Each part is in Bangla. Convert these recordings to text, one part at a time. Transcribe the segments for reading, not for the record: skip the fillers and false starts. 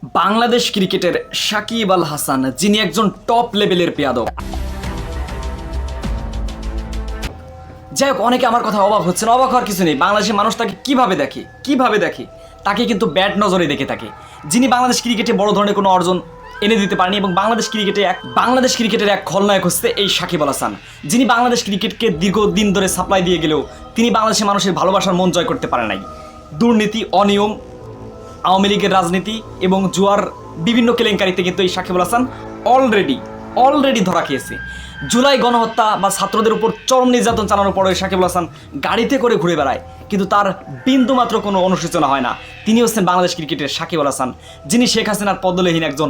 বাংলাদেশ ক্রিকেটের সাকিব আল হাসান, যিনি একজন টপ লেভেলের পেয়াদক। যাই হোক, অনেকে আমার কথা অবাক হচ্ছেন। অবাক হওয়ার কিছু নেই। বাংলাদেশের মানুষ তাকে কিভাবে দেখে তাকে কিন্তু ব্যাড নজরে দেখে থাকে। যিনি বাংলাদেশ ক্রিকেটে বড় ধরনের কোনো অর্জন এনে দিতে পারেনি এবং বাংলাদেশ ক্রিকেটের এক খলনায়ক হচ্ছে এই সাকিব আল হাসান, যিনি বাংলাদেশ ক্রিকেটকে দীর্ঘদিন ধরে সাপ্লাই দিয়ে গেলেও তিনি বাংলাদেশের মানুষের ভালোবাসার মন জয় করতে পারে নাই। দুর্নীতি, অনিয়ম, আওয়ামী লীগের রাজনীতি এবং জুয়ার বিভিন্ন কেলেঙ্কারিতে কিন্তু এই সাকিব আল হাসান অলরেডি ধরা খেয়েছে। জুলাই গণহত্যা বা ছাত্রদের উপর চরম নির্যাতন চালানোর পরে সাকিব আল হাসান গাড়িতে করে ঘুরে বেড়ায়, কিন্তু তার বিন্দুমাত্র কোনো অনুশোচনা হয় না। তিনি হচ্ছেন বাংলাদেশ ক্রিকেটের সাকিব আল হাসান, যিনি শেখ হাসিনার পদলেহীন একজন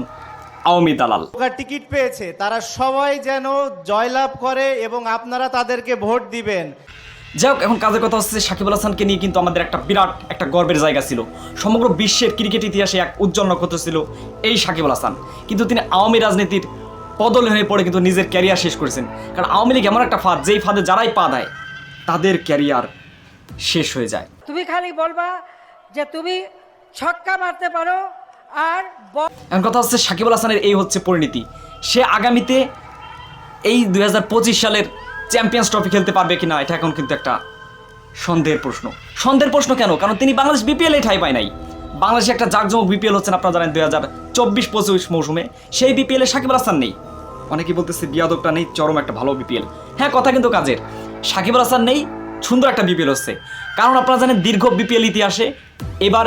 আওয়ামী দালাল। টিকিট পেয়েছে তারা সবাই যেন জয়লাভ করে এবং আপনারা তাদেরকে ভোট দিবেন। যাই হোক, এখন কাজের কথা হচ্ছে সাকিব আল হাসানকে নিয়ে কিন্তু আমাদের বিরাট একটা গর্বের জায়গা ছিল। সমগ্র বিশ্বের ক্রিকেট ইতিহাসে এক উজ্জ্বল নক্ষত্র ছিল এই সাকিব আল হাসান, কিন্তু তিনি আওয়ামী রাজনীতির পদলে হয়ে পড়ে কিন্তু নিজের ক্যারিয়ার শেষ করেছেন। কারণ আওয়ামী লীগ এমন একটা ফাঁদ, যেই ফাঁদে যারাই পা দেয় তাদের ক্যারিয়ার শেষ হয়ে যায়। তুমি খালি বলবা যে তুমি ছক্কা মারতে পারো আর এখন কথা হচ্ছে সাকিব আল হাসানের এই হচ্ছে পরিণতি। সে আগামীতে এই 2025 সালের চ্যাম্পিয়ন্স ট্রফি খেলতে পারবে কিনা, এটা এখন কিন্তু একটা সন্দেহের প্রশ্ন। কেন? কারণ তিনি বাংলাদেশ বিপিএল-এ ঠাঁই পায় নাই। বাংলাদেশে একটা জাঁকজমক বিপিএল হচ্ছেন, আপনারা জানেন 2024-25 মৌসুমে। সেই বিপিএল-এ সাকিব আল হাসান নেই। অনেকেই বলতেছে বিয়াদকটা নেই, চরম একটা ভালো বিপিএল। হ্যাঁ, কথা কিন্তু কাজের। সাকিব আল হাসান নেই, সুন্দর একটা বিপিএল হচ্ছে। কারণ আপনারা জানেন দীর্ঘ বিপিএল ইতিহাসে এবার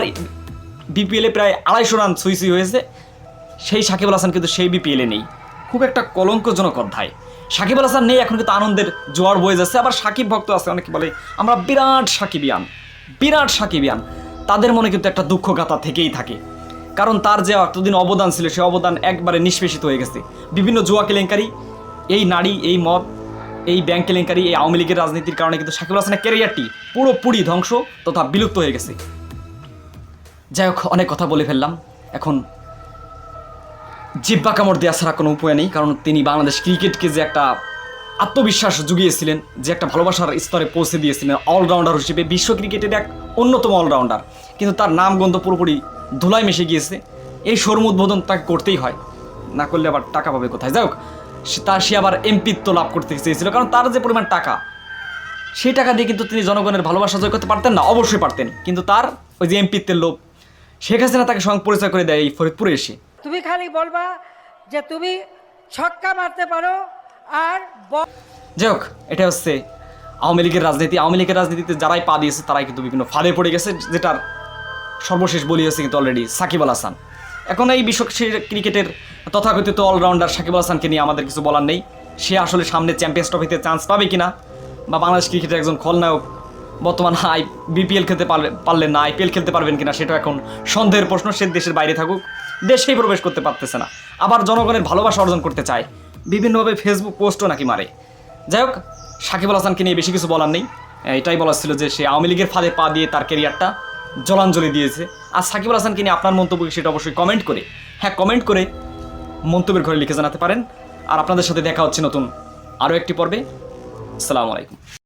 বিপিএলে প্রায় 250 রান সুই হয়েছে। সেই সাকিব আল হাসান কিন্তু সেই বিপিএলে নেই। খুব একটা কলঙ্কজনক অধ্যায়। সাকিব আল হাসান নেই, এখন কিন্তু আনন্দের জোয়ার বয়ে যাচ্ছে। আবার সাকিব ভক্ত আছে, অনেকে বলে আমরা বিরাট সাকিবিয়ান। তাদের মনে কিন্তু একটা দুঃখগাথা থেকেই থাকে। কারণ তার যে এতদিন অবদান ছিল, সেই অবদান একবারে নিষ্পেষিত হয়ে গেছে। বিভিন্ন জুয়া কেলেঙ্কারি, এই নারী, এই মদ, এই ব্যাংক কেলেঙ্কারি, এই আওয়ামী লীগের রাজনীতির কারণে কিন্তু সাকিব আল হাসানের ক্যারিয়ারটি পুরোপুরি ধ্বংস তথা বিলুপ্ত হয়ে গেছে। যাই হোক, অনেক কথা বলে ফেললাম। এখন জিব্বা কামড় দেওয়া ছাড়া কোনো উপায় নেই। কারণ তিনি বাংলাদেশ ক্রিকেটকে যে একটা আত্মবিশ্বাস জুগিয়েছিলেন, যে একটা ভালোবাসার স্তরে পৌঁছে দিয়েছিলেন অলরাউন্ডার হিসেবে, বিশ্ব ক্রিকেটের এক অন্যতম অলরাউন্ডার, কিন্তু তার নামগন্ধ পুরোপুরি ধুলায় মিশে গিয়েছে। এই শোরুম উদ্বোধন তাকে করতেই হয়, না করলে আবার টাকা পাবে কোথায়? যাই হোক, সে আবার এমপিত্ব লাভ করতে চেয়েছিল। কারণ তার যে পরিমাণ টাকা, সেই টাকা দিয়ে কিন্তু তিনি জনগণের ভালোবাসা জয় করতে পারতেন না? অবশ্যই পারতেন, কিন্তু তার ওই যে এমপিত্বের লোভ, শেখ হাসিনা তাকে সঙ্গে পরিচয় করে দেয় এই ফরিদপুরে এসে। তুমি খালি বলবা যে তুমি ছক্কা মারতে পারো আর যাই হোক, এটা হচ্ছে আওয়ামী লীগের রাজনীতি। আওয়ামী লীগের রাজনীতিতে যারাই পা দিয়েছে তারাই কিন্তু বিভিন্ন ফাঁদে পড়ে গেছে, যেটার সর্বশেষ বলি হচ্ছে কিন্তু অলরেডি সাকিব আল হাসান। এখন এই বিশ্ব ক্রিকেটের তথাকথিত অলরাউন্ডার সাকিব আল হাসানকে নিয়ে আমাদের কিছু বলার নেই। সে আসলে সামনে চ্যাম্পিয়ন্স ট্রফিতে চান্স পাবে কিনা, বা বাংলাদেশ ক্রিকেটের একজন খলনায়ক বর্তমান বিপিএল খেলতে পারলেন না, আইপিএল খেলতে পারবেন কিনা, সেটা এখন সন্দেহের প্রশ্ন। সে দেশের বাইরে থাকুক, দেশেই প্রবেশ করতে পারতেছে না, আবার জনগণের ভালোবাসা অর্জন করতে চায়, বিভিন্নভাবে ফেসবুক পোস্টও নাকি মারে। যাই হোক, সাকিব আল হাসানকে নিয়ে বেশি কিছু বলার নেই। এটাই বলার ছিল যে সে আওয়ামী লীগের ফাঁদে পা দিয়ে তার ক্যারিয়ারটা জলাঞ্জলি দিয়েছে। আর সাকিব আল হাসানকে নিয়ে আপনার মন্তব্য সেটা অবশ্যই কমেন্ট করে মন্তব্যের ঘরে লিখে জানাতে পারেন। আর আপনাদের সাথে দেখা হচ্ছে নতুন আরও একটি পর্বে। আসসালামু আলাইকুম।